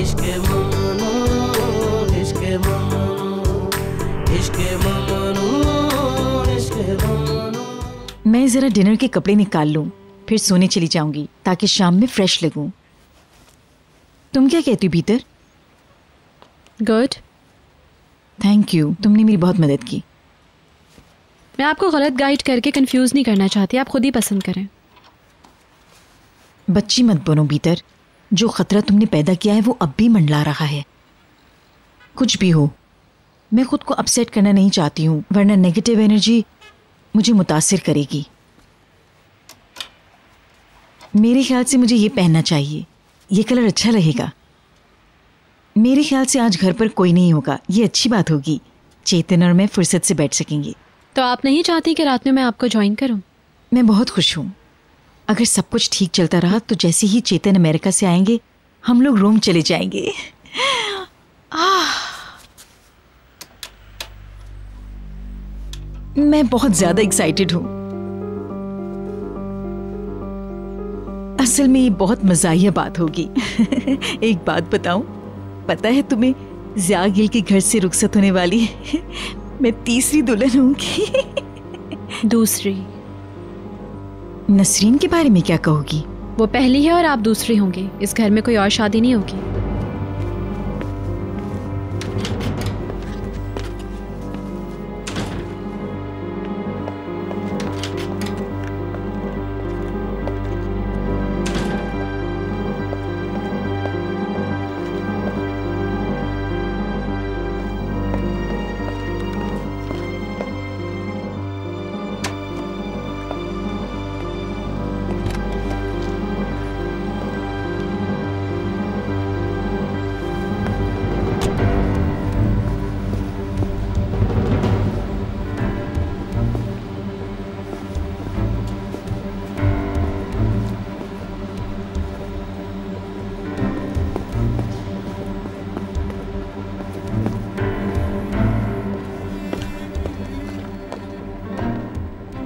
इश्क ममनू, इश्क ममनू, इश्क ममनू, इश्क ममनू। मैं जरा डिनर के कपड़े निकाल लूं, फिर सोने चली जाऊंगी ताकि शाम में फ्रेश लगूं। तुम क्या कहती हो भीतर? गुड। थैंक यू, तुमने मेरी बहुत मदद की। मैं आपको गलत गाइड करके कंफ्यूज नहीं करना चाहती, आप खुद ही पसंद करें। बच्ची मत बनो भीतर, जो खतरा तुमने पैदा किया है वो अब भी मंडला रहा है। कुछ भी हो, मैं खुद को अपसेट करना नहीं चाहती हूँ, वरना नेगेटिव एनर्जी मुझे मुतासिर करेगी। मेरे ख्याल से मुझे ये पहनना चाहिए, ये कलर अच्छा रहेगा। मेरे ख्याल से आज घर पर कोई नहीं होगा, ये अच्छी बात होगी। चेतन और मैं फुर्सत से बैठ सकेंगे। तो आप नहीं चाहती कि रात में मैं आपको ज्वाइन करूं? मैं बहुत खुश हूँ। अगर सब कुछ ठीक चलता रहा तो जैसे ही चेतन अमेरिका से आएंगे हम लोग रोम चले जाएंगे। मैं बहुत ज्यादा एक्साइटेड हूँ। असल में ये बहुत मज़ाहिया बात होगी। एक बात बताऊं, पता है तुम्हें, ज़िया गिल के घर से रुखसत होने वाली मैं तीसरी दुल्हन होंगी। दूसरी? नसरीन के बारे में क्या कहोगी? वो पहली है और आप दूसरी होंगी। इस घर में कोई और शादी नहीं होगी।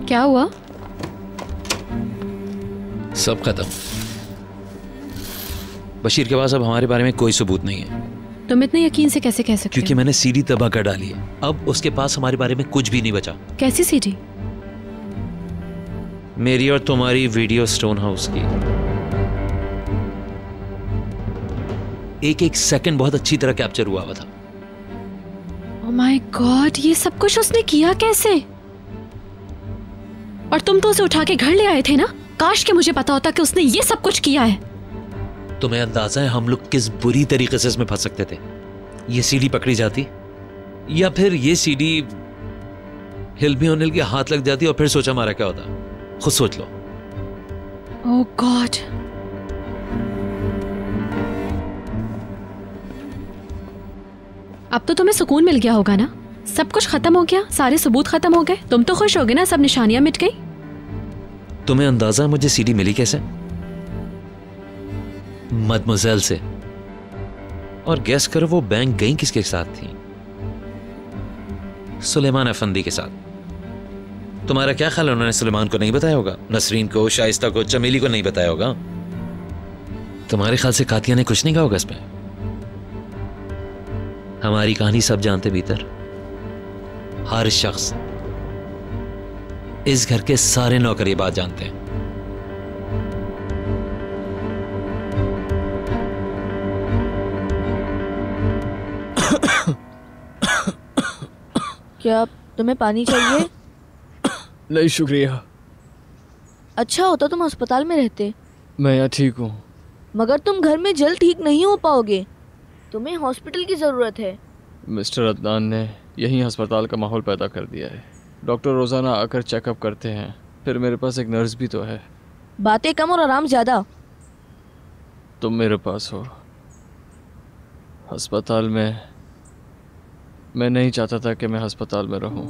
क्या हुआ? सब खत्म। बशीर के पास अब हमारे बारे में कोई सबूत नहीं है। तुम इतने यकीन से कैसे कह सकते हो? क्योंकि मैंने सीडी तबाह कर डाली है। अब उसके पास हमारे बारे में कुछ भी नहीं बचा। कैसी सीडी? मेरी और तुम्हारी वीडियो स्टोन हाउस की। एक एक सेकंड बहुत अच्छी तरह कैप्चर हुआ था। ओह माय गॉड, ये सब कुछ उसने किया कैसे? और तुम तो उसे उठा के घर ले आए थे ना? काश कि मुझे पता होता कि उसने ये सब कुछ किया है। तुम्हें अंदाजा है हम लोग किस बुरी तरीके से इसमें फंस सकते थे? ये सीडी पकड़ी जाती या फिर ये सीडी हिल्बी ओनिल के हाथ लग जाती और फिर सोचा हमारा क्या होता। खुद सोच लो। ओह गॉड। अब तो तुम्हें सुकून मिल गया होगा ना? सब कुछ खत्म हो गया, सारे सबूत खत्म हो गए। तुम तो खुश हो गए ना? सब निशानियां मिट गई। तुम्हें अंदाजा मुझे सीडी मिली कैसे? मदमुज़ेल से। और गेस करो वो बैंक गई किसके साथ थी? सुलेमान अफंदी के साथ। तुम्हारा क्या ख्याल है उन्होंने सुलेमान को नहीं बताया होगा? नसरीन को, शाइस्ता को, चमेली को नहीं बताया होगा? तुम्हारे ख्याल से कातिया ने कुछ नहीं कहा होगा इस पे? हमारी कहानी सब जानते भीतर। हर शख्स, इस घर के सारे नौकर ये बात जानते हैं। क्या तुम्हें पानी चाहिए? नहीं शुक्रिया। अच्छा होता तुम अस्पताल में रहते। मैं यहाँ ठीक हूँ। मगर तुम घर में जल्द ठीक नहीं हो पाओगे, तुम्हें हॉस्पिटल की ज़रूरत है। मिस्टर अदनान ने यहीं अस्पताल का माहौल पैदा कर दिया है। डॉक्टर रोज़ाना आकर चेकअप करते हैं, फिर मेरे पास एक नर्स भी तो है। बातें कम और आराम ज़्यादा। तुम मेरे पास हो। अस्पताल में मैं नहीं चाहता था कि मैं अस्पताल में रहूं।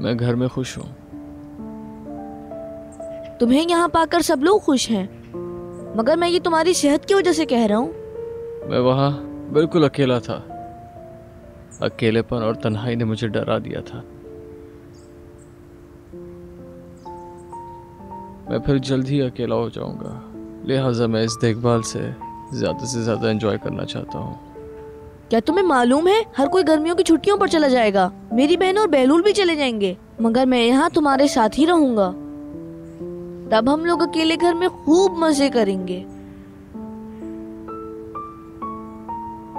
मैं घर में खुश हूं। तुम्हें यहाँ पाकर सब लोग खुश हैं, मगर मैं ये तुम्हारी सेहत की वजह से कह रहा हूँ। मैं वहाँ बिल्कुल अकेला था। अकेलेपन और तन्हाई ने मुझे डरा दिया था। मैं फिर जल्द ही अकेला हो जाऊंगा, लिहाजा मैं इस देखभाल से ज़्यादा से ज़्यादा एंजॉय करना चाहता हूँ। क्या तुम्हें मालूम है हर कोई गर्मियों की छुट्टियों पर चला जाएगा। मेरी बहन और बहलूल भी चले जाएंगे, मगर मैं यहाँ तुम्हारे साथ ही रहूंगा। तब हम लोग अकेले घर में खूब मजे करेंगे।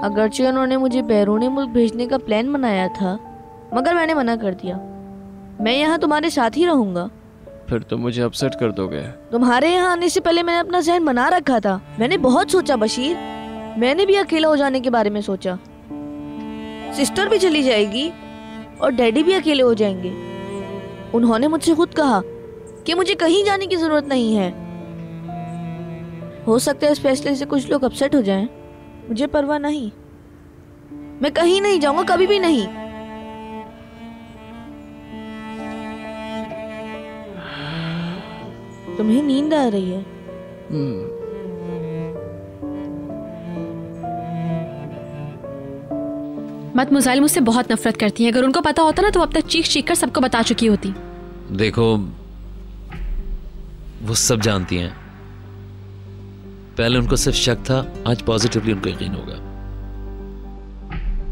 अगरचे उन्होंने मुझे बैरून मुल्क भेजने का प्लान बनाया था, मगर मैंने मना कर दिया। मैं यहाँ तुम्हारे साथ ही रहूंगा। फिर तो मुझे अपसेट कर दोगे। तुम्हारे यहाँ आने से पहले मैंने अपना ज़हन बना रखा था। मैंने बहुत सोचा बशीर, मैंने भी अकेला हो जाने के बारे में सोचा। सिस्टर भी चली जाएगी और डैडी भी अकेले हो जाएंगे। उन्होंने मुझसे खुद कहा कि मुझे कहीं जाने की जरूरत नहीं है। हो सकता है इस फैसले से कुछ लोग अपसेट हो जाएं। मुझे परवाह नहीं, मैं कहीं नहीं जाऊंगा, कभी भी नहीं। तुम्हें नींद आ रही है? मत मुजाइल मुझसे बहुत नफरत करती है। अगर उनको पता होता ना तो अब तक चीख चीख कर सबको बता चुकी होती। देखो, वो सब जानती हैं। पहले उनको सिर्फ शक था, आज पॉजिटिवली उनको यकीन होगा।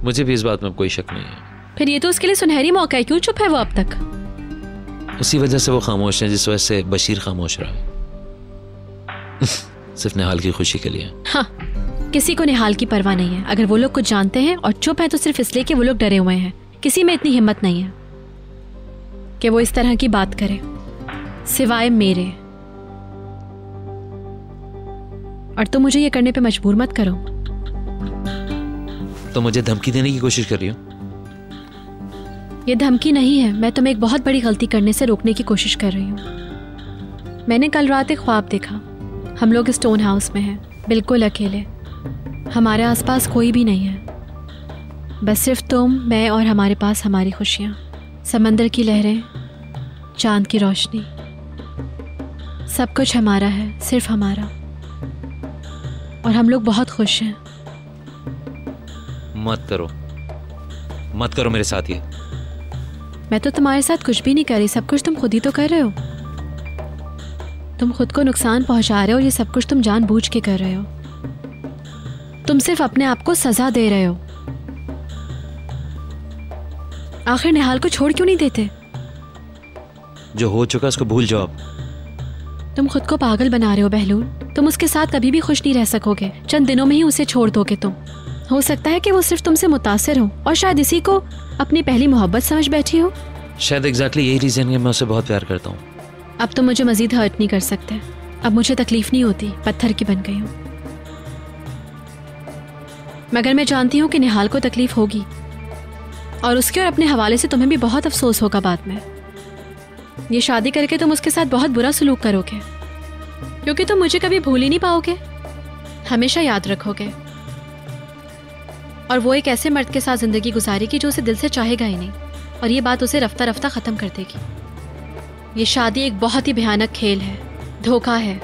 मुझे भी इस बात में कोई शक नहीं है। फिर ये तो उसके लिए सुनहरी मौका है, क्यों चुप है वो अब तक? उसी वजह से वो खामोश है जिस वजह से बशीर खामोश रहा है। सिर्फ निहाल की खुशी के लिए। हाँ, किसी को निहाल की परवाह नहीं है। अगर वो लोग कुछ जानते हैं और चुप है तो सिर्फ इसलिए कि वो लोग डरे हुए हैं। किसी में इतनी हिम्मत नहीं है कि वो इस तरह की बात करे, सिवाय मेरे। और तुम मुझे ये करने पे मजबूर मत करो। तो मुझे धमकी देने की कोशिश कर रही हो? ये धमकी नहीं है, मैं तुम्हें एक बहुत बड़ी गलती करने से रोकने की कोशिश कर रही हूँ। मैंने कल रात एक ख्वाब देखा। हम लोग स्टोन हाउस में हैं, बिल्कुल अकेले। हमारे आसपास कोई भी नहीं है, बस सिर्फ तुम, मैं और हमारे पास हमारी खुशियाँ, समंदर की लहरें, चांद की रोशनी। सब कुछ हमारा है, सिर्फ हमारा। और हम लोग बहुत खुश हैं। मत करो मेरे साथ ये। मैं तो तुम्हारे साथ कुछ भी नहीं कर रही, सब कुछ तुम खुद ही तो कर रहे हो। तुम खुद को नुकसान पहुंचा रहे हो, ये सब कुछ तुम जानबूझ के कर रहे हो। तुम सिर्फ अपने आप को सजा दे रहे हो। आखिर निहाल को छोड़ क्यों नहीं देते? जो हो चुका उसको भूल जाओ अब। तुम खुद को पागल बना रहे हो बहलूल। तुम उसके साथ कभी भी खुश नहीं रह सकोगे। चंद दिनों में ही उसे छोड़ दोगे तुम। हो सकता है कि वो सिर्फ तुमसे मुतासिर हो और शायद इसी को अपनी पहली मोहब्बत समझ बैठी हो। शायद एग्जैक्टली यही रीजन है मैं उसे बहुत प्यार करता हूँ। अब तुम मुझे मजीद हर्ट नहीं कर सकते। अब मुझे तकलीफ नहीं होती, पत्थर की बन गई हूँ। मगर मैं जानती हूँ कि निहाल को तकलीफ होगी और उसके और अपने हवाले से तुम्हें भी बहुत अफसोस होगा बाद में। ये शादी करके तुम उसके साथ बहुत बुरा सलूक करोगे, क्योंकि तुम मुझे कभी भूल ही नहीं पाओगे, हमेशा याद रखोगे। और वो एक ऐसे मर्द के साथ जिंदगी गुजारेगी जो उसे दिल से चाहेगा ही नहीं, और ये बात उसे रफ्ता रफ्ता खत्म कर देगी। ये शादी एक बहुत ही भयानक खेल है, धोखा है,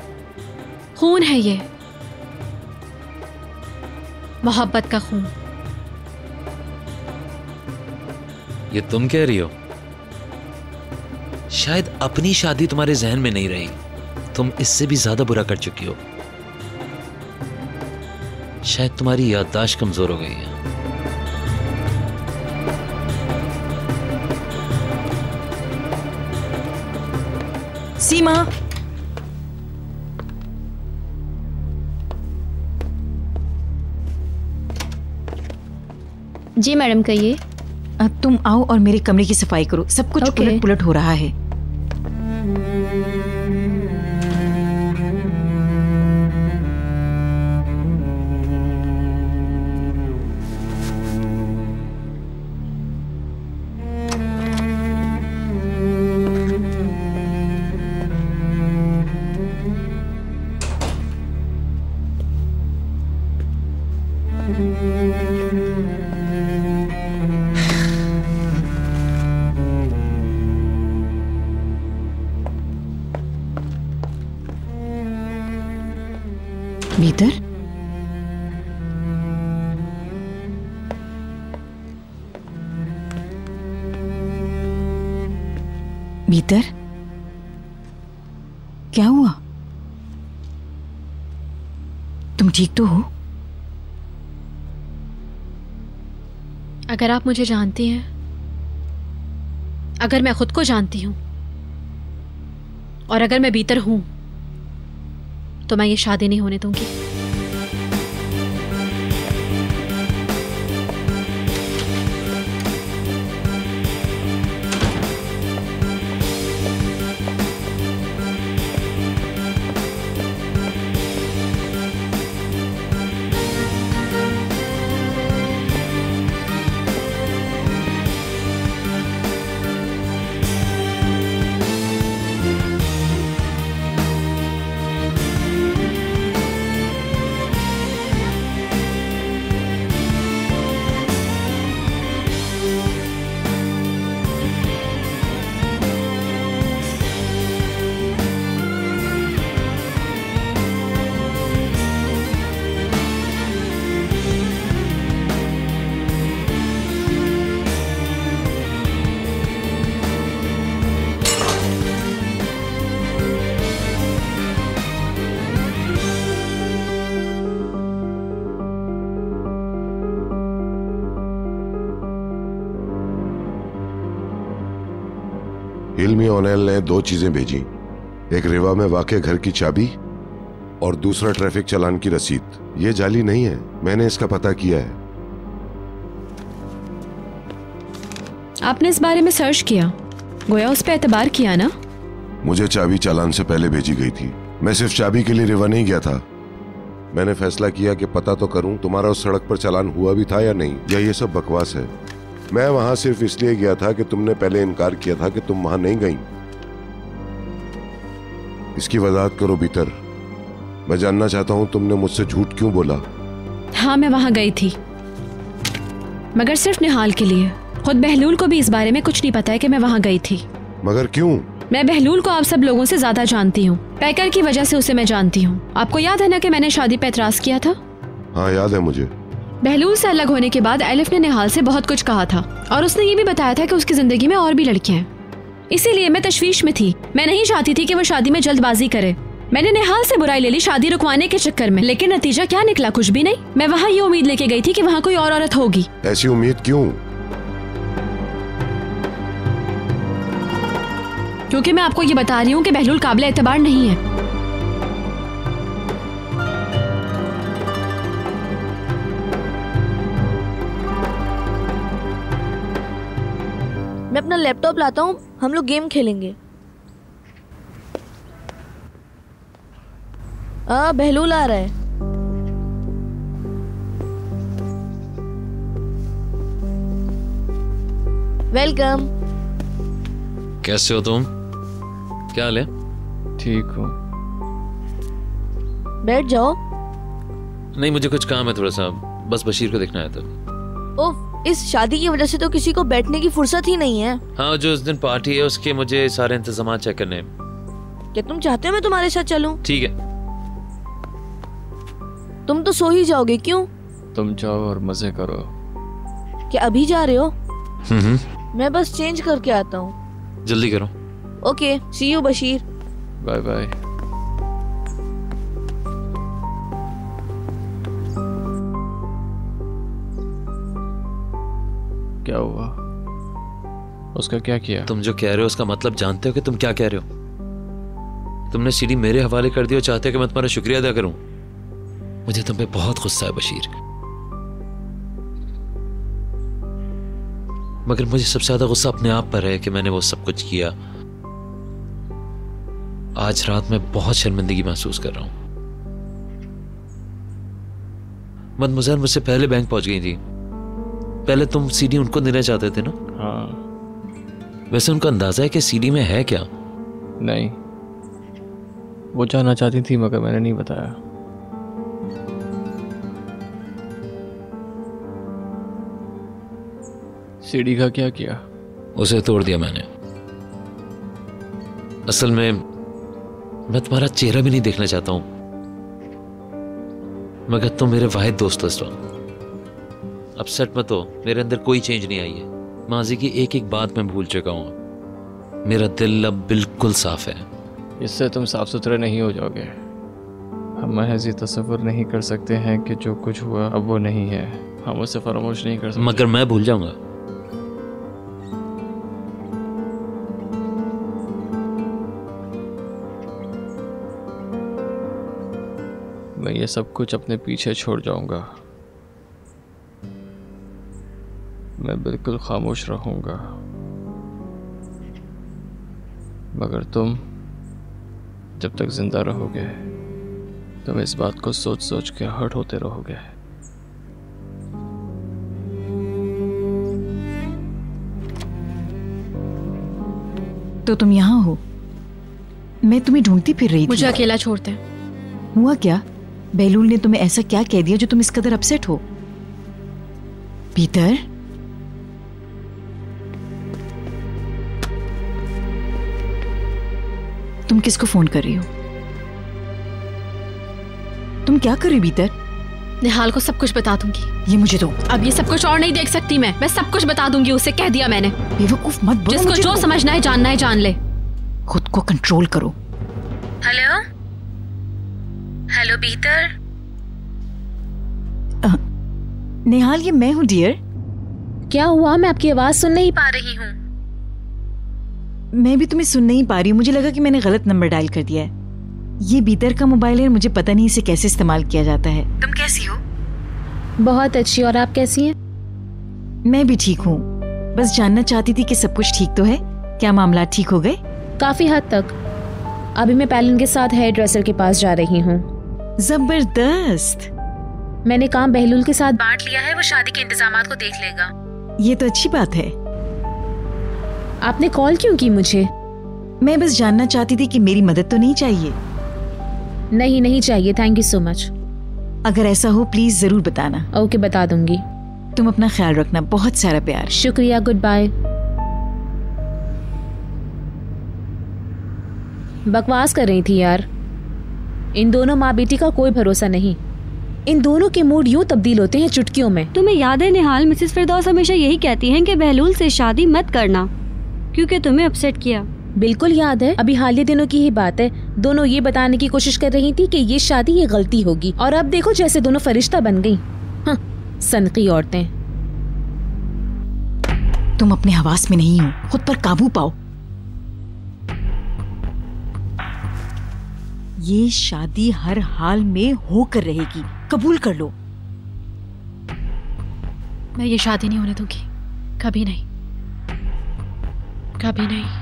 खून है, ये मोहब्बत का खून। ये तुम कह रही हो? शायद अपनी शादी तुम्हारे जहन में नहीं रही, तुम इससे भी ज्यादा बुरा कर चुकी हो। शायद तुम्हारी याददाश्त कमजोर हो गई है। सीमा, जी मैडम कहिए। अब तुम आओ और मेरे कमरे की सफाई करो। सब कुछ ओके। उलट पुलट हो रहा है। भीतर भीतर क्या हुआ? तुम ठीक तो हो? अगर आप मुझे जानती हैं, अगर मैं खुद को जानती हूं और अगर मैं भीतर हूं, तो मैं ये शादी नहीं होने दूंगी। हिल्मी ओनेल ने 2 चीजें भेजी, एक रिवा में वाक़े घर की चाबी और दूसरा ट्रैफिक चालान की रसीद। ये जाली नहीं है, मैंने इसका पता किया है। आपने इस बारे में सर्च किया, गोया उस पर एतबार किया ना? मुझे चाबी चालान से पहले भेजी गई थी। मैं सिर्फ चाबी के लिए रिवा नहीं गया था। मैंने फैसला किया कि पता तो करूं तुम्हारा उस सड़क पर चालान हुआ भी था या नहीं, या ये सब बकवास है। मैं वहां सिर्फ इसलिए गया था कि तुमने पहले इनकार किया था कि तुम वहां नहीं गई। इसकी वजाहत करो भीतर। मैं जानना चाहता हूं तुमने मुझसे झूठ क्यों बोला। हाँ, मैं वहां गई थी, मगर सिर्फ निहाल के लिए। खुद बहलूल को भी इस बारे में कुछ नहीं पता है कि मैं वहां गई थी। मगर क्यों? मैं बहलूल को आप सब लोगों से ज्यादा जानती हूँ। पैकर की वजह से उसे मैं जानती हूँ। आपको याद है ना कि मैंने शादी पे एतराज किया था? हाँ याद है मुझे। बहलूल से अलग होने के बाद एलिफ ने निहाल से बहुत कुछ कहा था और उसने ये भी बताया था कि उसकी जिंदगी में और भी लड़कियां हैं। इसीलिए मैं तशवीश में थी। मैं नहीं चाहती थी कि वो शादी में जल्दबाजी करे। मैंने निहाल से बुराई ले ली शादी रुकवाने के चक्कर में, लेकिन नतीजा क्या निकला? कुछ भी नहीं। मैं वहाँ ये उम्मीद लेके गई थी कि वहाँ कोई और औरत होगी। ऐसी उम्मीद क्यों? क्योंकि मैं आपको ये बता रही हूँ कि बहलूल काबिल एतबार नहीं है। मैं अपना लैपटॉप लाता हूँ, हम लोग गेम खेलेंगे। बहलूल आ रहा है। वेलकम। कैसे हो तुम? क्या हाल है? ठीक हो? बैठ जाओ। नहीं, मुझे कुछ काम है थोड़ा सा, बस बशीर को देखना है तो। ओह, इस शादी की वजह से तो किसी को बैठने की फुर्सत ही नहीं है। हाँ, जो उस दिन पार्टी है उसके मुझे सारे इंतजाम चेक करने हैं। क्या तुम चाहते हो मैं तुम्हारे साथ चलूं? ठीक है। तुम तो सो ही जाओगे। क्यों? तुम जाओ और मजे करो। क्या अभी जा रहे हो? मैं बस चेंज करके आता हूँ। जल्दी करो। Okay, see you Bashir. Bye bye. क्या हुआ? उसका क्या किया? तुम जो कह रहे हो उसका मतलब जानते हो कि तुम क्या कह रहे हो? तुमने सीडी मेरे हवाले कर दी और चाहते हो कि मैं तुम्हारा शुक्रिया अदा करूं। मुझे तुम पे बहुत गुस्सा है बशीर, मगर मुझे सबसे ज्यादा गुस्सा अपने आप पर है कि मैंने वो सब कुछ किया। आज रात मैं बहुत शर्मिंदगी महसूस कर रहा हूं। मदमुज़र मुझसे पहले बैंक पहुंच गई थी। पहले तुम सीडी उनको देना चाहते थे ना? हाँ। वैसे उनका अंदाजा है कि सीडी में है क्या? नहीं, वो जानना चाहती थी मगर मैंने नहीं बताया। सीडी का क्या किया? उसे तोड़ दिया मैंने। असल में मैं तुम्हारा चेहरा भी नहीं देखना चाहता हूं, मगर तुम मेरे वाहिद दोस्त हो इस वक्त। अपसेट मत हो, मेरे अंदर कोई चेंज नहीं आई है। माजी की एक एक बात मैं भूल चुका हूं। मेरा दिल अब बिल्कुल साफ है। इससे तुम साफ सुथरे नहीं हो जाओगे। हम महज ये तसव्वुर नहीं कर सकते हैं कि जो कुछ हुआ अब वो नहीं है। हम उसे फरामोश नहीं कर सकते। मगर मैं भूल जाऊंगा। मैं ये सब कुछ अपने पीछे छोड़ जाऊंगा। मैं बिल्कुल खामोश रहूंगा। मगर तुम जब तक जिंदा रहोगे तुम इस बात को सोच सोच के हर्ट होते रहोगे। तो तुम यहाँ हो, मैं तुम्हें ढूंढती फिर रही थी। मुझे अकेला छोड़ते हैं। हुआ क्या? बेहलूल ने तुम्हें ऐसा क्या कह दिया जो तुम इस कदर अपसेट हो? पीटर, तुम किसको फोन कर रही हो? तुम क्या कर रही हो पीटर? निहाल को सब कुछ बता दूंगी। ये मुझे दो। अब ये सब कुछ और नहीं देख सकती मैं सब कुछ बता दूंगी उसे, कह दिया मैंने। बेवकूफ मत बनो। जिसको जो समझना है जानना है जान ले। खुद को कंट्रोल करो। Hello hello Peter. निहाल, ये मैं हूँ डियर। क्या हुआ? मैं आपकी आवाज सुन नहीं पा रही हूँ। मैं भी तुम्हें सुन नहीं पा रही हूँ। मुझे लगा कि मैंने गलत नंबर डायल कर दिया है। ये बीतर का मोबाइल है, मुझे पता नहीं इसे कैसे इस्तेमाल किया जाता है। तुम कैसी हो? बहुत अच्छी। और आप कैसी हैं? मैं भी ठीक हूँ। बस जानना चाहती थी कि सब कुछ ठीक तो है। क्या मामला ठीक हो गए? काफी हद तक। अभी मैं पैलन के साथ हेयर ड्रेसर के पास जा रही हूँ। जबरदस्त। मैंने काम बेहलूल के साथ बांट लिया है, वो शादी के इंतजामात को देख लेगा। ये तो अच्छी बात है। आपने कॉल क्यों की मुझे? मैं बस जानना चाहती थी कि मेरी मदद तो नहीं चाहिए। नहीं चाहिए, थैंक यू सो मच। अगर ऐसा हो प्लीज जरूर बताना। ओके, बता दूंगी। तुम अपना ख्याल रखना। बहुत सारा प्यार। शुक्रिया, गुड बाय। बकवास कर रही थी यार। इन दोनों माँ बेटी का कोई भरोसा नहीं। इन दोनों के मूड यूं तब्दील होते हैं चुटकियों में। तुम्हें याद है निहाल, मिसेस फिरदौस हमेशा यही कहती हैं कि बेहलूल से शादी मत करना क्योंकि तुम्हें अपसेट किया। बिल्कुल याद है। अभी हालिया दिनों की ही बात है। दोनों ये बताने की कोशिश कर रही थी कि ये शादी ये गलती होगी, और अब देखो जैसे दोनों फरिश्ता बन गई। हाँ, सनकी औरतें। तुम अपने हवास में नहीं हो, खुद पर काबू पाओ। ये शादी हर हाल में होकर रहेगी, कबूल कर लो। मैं ये शादी नहीं होने दूंगी, कभी नहीं, कभी नहीं।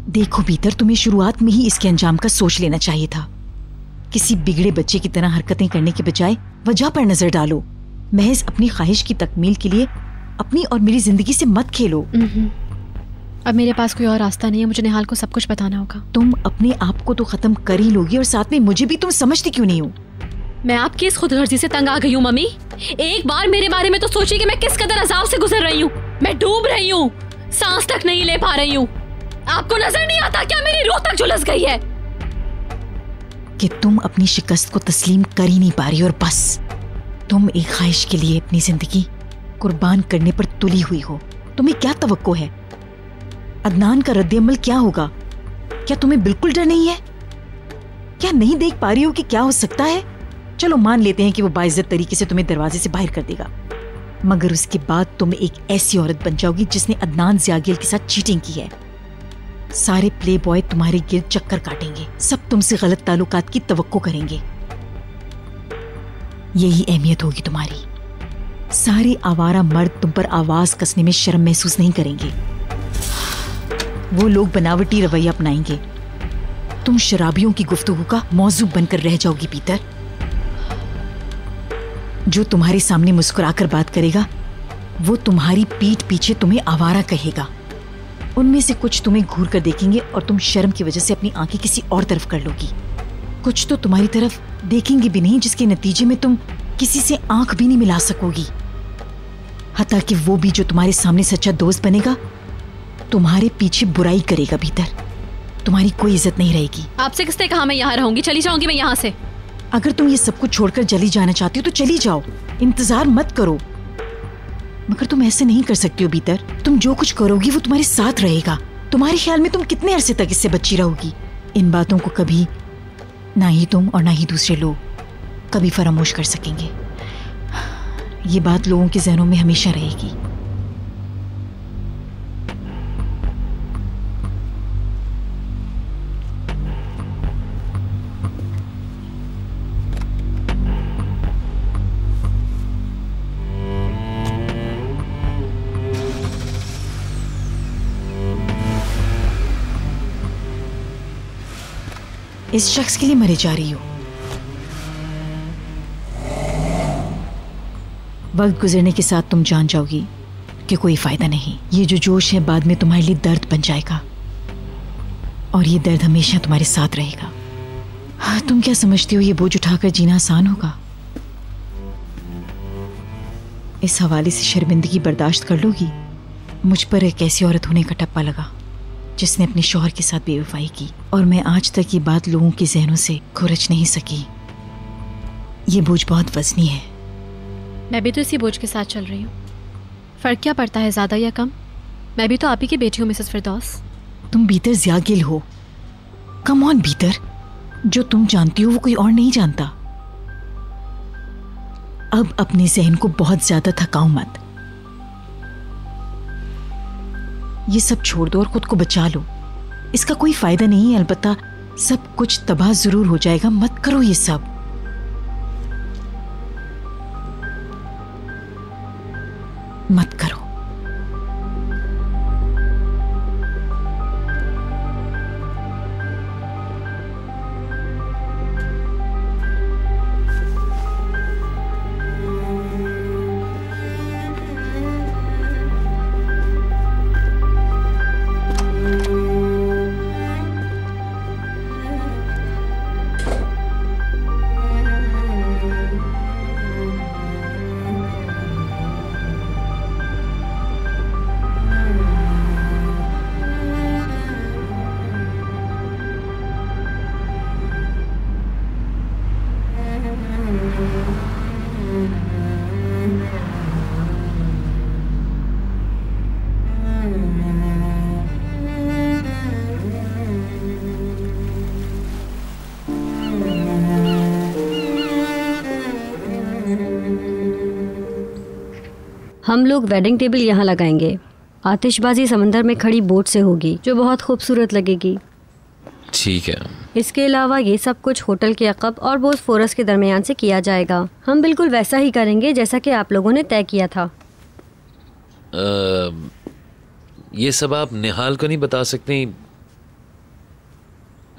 देखो पीटर, तुम्हें शुरुआत में ही इसके अंजाम का सोच लेना चाहिए था। किसी बिगड़े बच्चे की तरह हरकतें करने के बजाय वजह पर नजर डालो। महज अपनी ख्वाहिश की तकमील के लिए अपनी और मेरी जिंदगी से मत खेलो। अब मेरे पास कोई और रास्ता नहीं है, मुझे निहाल को सब कुछ बताना होगा। तुम अपने आप को तो खत्म कर ही लोगी और साथ में मुझे भी। तुम समझती क्यों नहीं हो? मैं आपकी इस खुदगर्जी से तंग आ गई हूँ मम्मी। एक बार मेरे बारे में तो सोचिए कि मैं किस कदर अजाब से गुजर रही हूँ। मैं डूब रही हूँ, सांस तक नहीं ले पा रही हूँ। आपको नजर नहीं आता क्या मेरी रूह तक झुलस गई है? कि तुम अपनी शिकस्त को तस्लीम कर ही नहीं पा रही और बस तुम एक ख्वाहिश के लिए अपनी जिंदगी कुर्बान करने पर तुली हुई हो। तुम्हें क्या तवक्को है? अदनान का रद्द-ए-अमल क्या होगा? क्या तुम्हें बिल्कुल डर नहीं है? क्या नहीं देख पा रही हो कि क्या हो सकता है? चलो मान लेते हैं कि वो बाइज्जत तरीके से तुम्हें दरवाजे से बाहर कर देगा, मगर उसके बाद तुम एक ऐसी औरत बन जाओगी जिसने अदनान ज़ियागिल के साथ चीटिंग की है। सारे प्ले बॉय तुम्हारे गिर्द चक्कर काटेंगे, सब तुमसे गलत ताल्लुकात की तवक्को करेंगे। यही अहमियत होगी तुम्हारी। सारे आवारा मर्द तुम पर आवाज कसने में शर्म महसूस नहीं करेंगे। वो लोग बनावटी रवैया अपनाएंगे। तुम शराबियों की गुफ्तगू का मौजू बनकर रह जाओगी पीटर। जो तुम्हारे सामने मुस्कुराकर बात करेगा वो तुम्हारी पीठ पीछे तुम्हें आवारा कहेगा। उनमें से कुछ तुम्हें घूर कर देखेंगे और तुम शर्म की वजह से अपनी आंखें किसी और तरफ कर लोगी। कुछ तो तुम्हारी तरफ देखेंगे भी नहीं, जिसके नतीजे में तुम किसी से आंख भी नहीं मिला सकोगी। हत्ता कि वो भी जो तुम्हारे सामने सच्चा दोस्त बनेगा तुम्हारे पीछे बुराई करेगा। भीतर तुम्हारी कोई इज्जत नहीं रहेगी। आपसे किसने कहा मैं यहाँ रहूंगी? चली जाऊंगी मैं यहाँ से। अगर तुम ये सब कुछ छोड़कर जल्दी जाना चाहती हो तो चली जाओ, इंतजार मत करो। मगर तुम ऐसे नहीं कर सकती हो भीतर। तुम जो कुछ करोगी वो तुम्हारे साथ रहेगा। तुम्हारे ख्याल में तुम कितने अरसे तक इससे बची रहोगी? इन बातों को कभी ना ही तुम और ना ही दूसरे लोग कभी फरामोश कर सकेंगे। ये बात लोगों के जहनों में हमेशा रहेगी। इस शख्स के लिए मरे जा रही हो। वक्त गुजरने के साथ तुम जान जाओगी कि कोई फायदा नहीं। ये जो जोश है बाद में तुम्हारे लिए दर्द बन जाएगा और ये दर्द हमेशा तुम्हारे साथ रहेगा। हाँ, तुम क्या समझती हो ये बोझ उठाकर जीना आसान होगा? इस हवाले से शर्मिंदगी बर्दाश्त कर लोगी? मुझ पर एक ऐसी औरत होने का टप्पा लगा जिसने अपने शौहर के साथ बेवफाई की और मैं आज तक ये बात लोगों के जहनों से खुरच नहीं सकी। ये बोझ बहुत वजनी है। मैं भी तो इसी बोझ के साथ चल रही हूँ। फर्क क्या पड़ता है, ज़्यादा या कम? मैं भी तो आप ही की बेटी हूँ मिसेस फिरदौस। तुम बीतर ज़ियागिल हो। कम ऑन बीतर, जो तुम जानती हो वो कोई और नहीं जानता। अब अपने जहन को बहुत ज्यादा थकाओ मत। ये सब छोड़ दो और खुद को बचा लो। इसका कोई फायदा नहीं है, अलबत्ता सब कुछ तबाह जरूर हो जाएगा। मत करो ये सब। मत करो। हम लोग वेडिंग टेबल यहाँ लगाएंगे। आतिशबाजी समंदर में खड़ी बोट से होगी जो बहुत खूबसूरत लगेगी। ठीक है। इसके अलावा ये सब कुछ होटल के अक़ब और बोसफोरस के दरमियान से किया जाएगा। हम बिल्कुल वैसा ही करेंगे जैसा कि आप लोगों ने तय किया था। ये सब आप निहाल को नहीं बता सकते?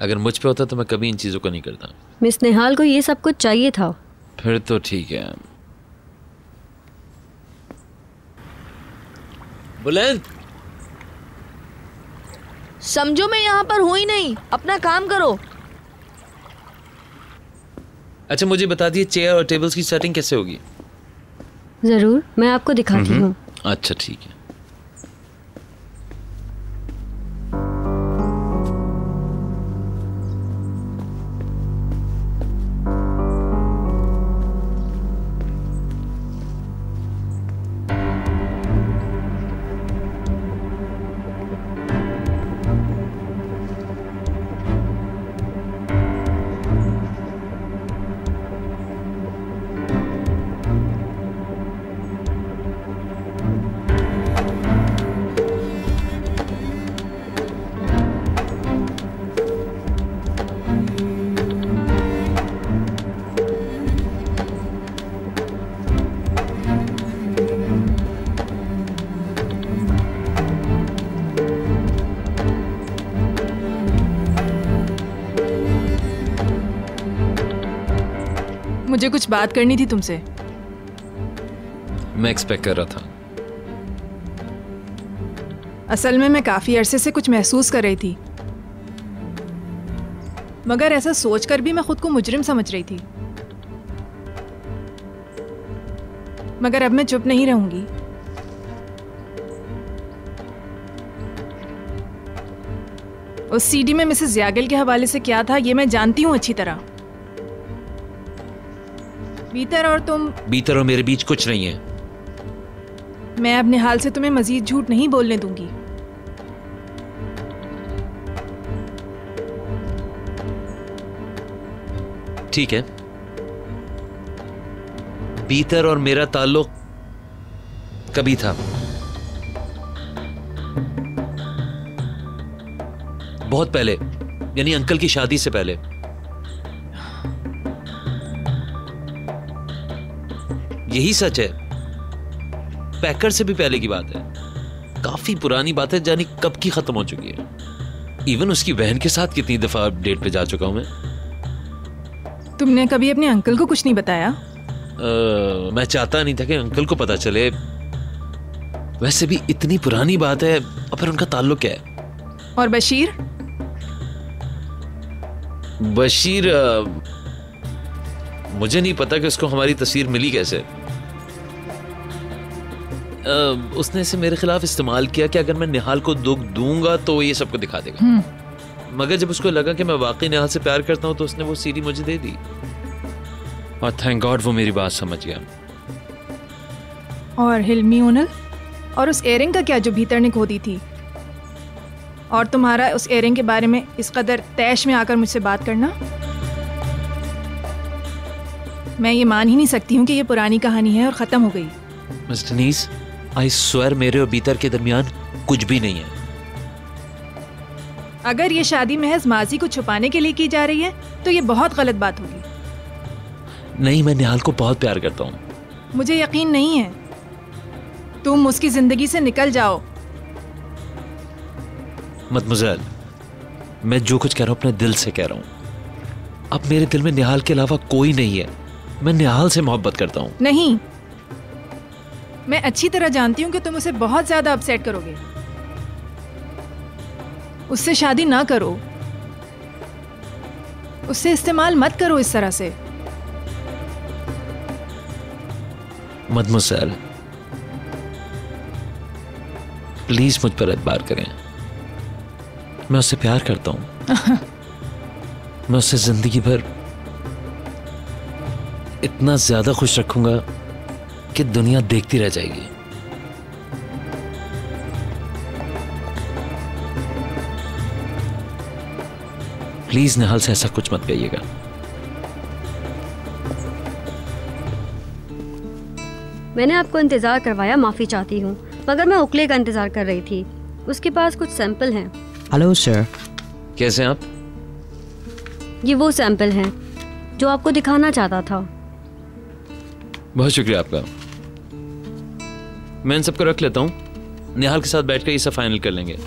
अगर मुझ पे होता तो मैं कभी इन चीज़ों को नहीं करता। मिस निहाल को ये सब कुछ चाहिए था। फिर तो ठीक है। बुलंद, समझो मैं यहाँ पर हूँ ही नहीं, अपना काम करो। अच्छा मुझे बता दिए चेयर और टेबल्स की सेटिंग कैसे होगी? जरूर, मैं आपको दिखाती हूँ। अच्छा ठीक है। मुझे कुछ बात करनी थी तुमसे। मैं एक्सपेक्ट कर रहा था। असल में मैं काफी अरसे से कुछ महसूस कर रही थी, मगर ऐसा सोचकर भी मैं खुद को मुजरिम समझ रही थी। मगर अब मैं चुप नहीं रहूंगी। उस सीडी में मिसेस ज़ियागिल के हवाले से क्या था ये मैं जानती हूँ अच्छी तरह। बीतर और मेरे बीच कुछ नहीं है। मैं अपने हाल से तुम्हें मजीद झूठ नहीं बोलने दूंगी। ठीक है, पीटर और मेरा ताल्लुक कभी था, बहुत पहले, यानी अंकल की शादी से पहले। यही सच है, पैकर से भी पहले की बात है, काफी पुरानी बात है, जानी कब की खत्म हो चुकी है। इवन उसकी बहन के साथ कितनी दफा डेट पे जा चुका हूं मैं। तुमने कभी अपने अंकल को कुछ नहीं बताया? मैं चाहता नहीं था कि अंकल को पता चले। वैसे भी इतनी पुरानी बात है, और फिर उनका ताल्लुक क्या है? और बशीर? बशीर मुझे नहीं पता कि उसको हमारी तस्वीर मिली कैसे। उसने इसे मेरे खिलाफ इस्तेमाल किया कि अगर मैं निहाल को दुख दूंगा तो ये सबको दिखा देगा। मगर जब उसको लगा कि मैं वाकई निहाल से प्यार करता हूं तो उसने वो सीडी मुझे दे दी, और थैंक गॉड वो मेरी बात समझ गया। और हिल्मी ओनल, और उस एयरिंग का क्या जो भीतर ने खो दी थी? और तुम्हारा उस एयरिंग के बारे में इस कदर तैश में आकर मुझसे बात करना? मैं ये मान ही नहीं सकती हूँ कि ये पुरानी कहानी है और ख़त्म हो गई। मिस्टर नीस, आई स्वेयर मेरे और बीतर के दरमियान कुछ भी नहीं है। अगर ये शादी महज माजी को छुपाने के लिए की जा रही है तो ये बहुत गलत बात होगी। नहीं, मैं निहाल को बहुत प्यार करता हूँ। मुझे यकीन नहीं है। तुम उसकी जिंदगी से निकल जाओ। मदमुज़ेल, मैं जो कुछ कह रहा हूँ अपने दिल से कह रहा हूँ। अब मेरे दिल में निहाल के अलावा कोई नहीं है। मैं निहाल से मोहब्बत करता हूँ। नहीं, मैं अच्छी तरह जानती हूँ कि तुम उसे बहुत ज्यादा अपसेट करोगे। उससे शादी ना करो, उससे इस्तेमाल मत करो इस तरह से। मदमुज़ेल, प्लीज मुझ पर एतबार करें। मैं उससे प्यार करता हूं। मैं उससे जिंदगी भर इतना ज्यादा खुश रखूंगा कि दुनिया देखती रह जाएगी। प्लीज निहाल से ऐसा कुछ मत कहिएगा। मैंने आपको इंतज़ार करवाया, माफ़ी चाहती हूँ, मगर मैं ओकले का इंतज़ार कर रही थी। उसके पास कुछ सैंपल हैं। Hello sir. कैसे हैं आप? ये वो सैंपल हैं जो आपको दिखाना चाहता था। बहुत शुक्रिया आपका। मैं इन सबको रख लेता हूँ। निहाल के साथ बैठकर ये सब फाइनल कर लेंगे।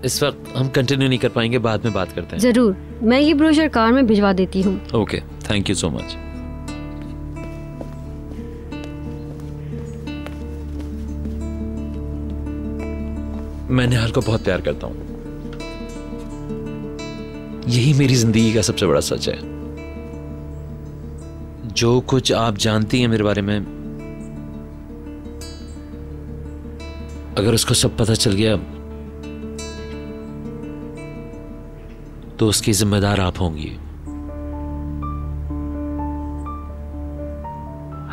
इस वक्त हम कंटिन्यू नहीं कर पाएंगे, बाद में बात करते हैं। जरूर, मैं ये ब्रोशर कार में भिजवा देती हूँ। Okay, thank you so much. मैं निहाल को बहुत प्यार करता हूँ। यही मेरी जिंदगी का सबसे बड़ा सच है। जो कुछ आप जानती हैं मेरे बारे में, अगर उसको सब पता चल गया तो उसकी जिम्मेदार आप होंगी।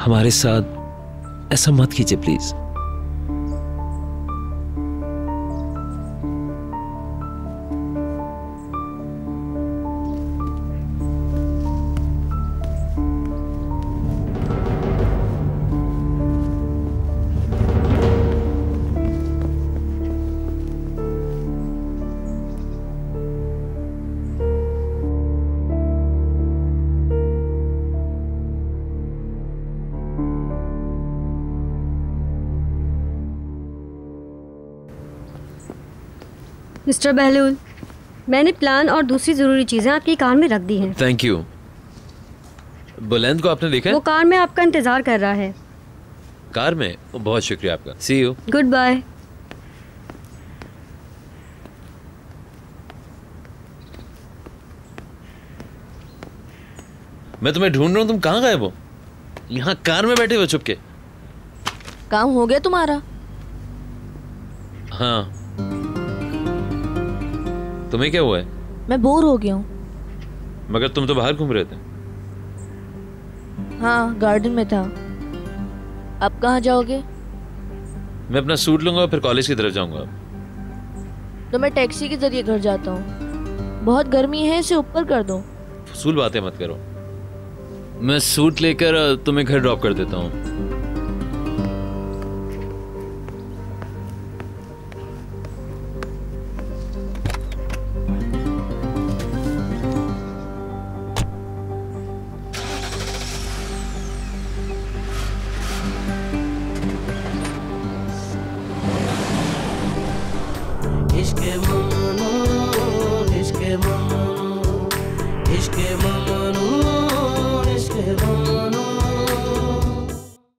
हमारे साथ ऐसा मत कीजिए प्लीज। मिस्टर बहलूल, मैंने प्लान और दूसरी ज़रूरी चीज़ें आपकी कार में रख दी हैं। Thank you. बुलंद को आपने देखा है? वो कार में आपका इंतज़ार कर रहा है। कार में? बहुत शुक्रिया आपका। See you. Good bye. मैं तुम्हें ढूंढ रहा हूँ, तुम कहाँ गए? वो यहाँ कार में बैठे हुए चुपके। काम हो गया तुम्हारा? हाँ, तुम्हें क्या हुआ है? मैं बोर हो गया हूँ। मगर तुम तो बाहर घूम रहे थे। हाँ, गार्डन में था। अब कहाँ जाओगे? मैं अपना सूट लूंगा और फिर कॉलेज की तरफ जाऊंगा। तो मैं टैक्सी के जरिए घर जाता हूँ। बहुत गर्मी है, इसे ऊपर कर दो। फजूल बातें मत करो। मैं सूट लेकर तुम्हें घर ड्रॉप कर देता हूँ। इश्क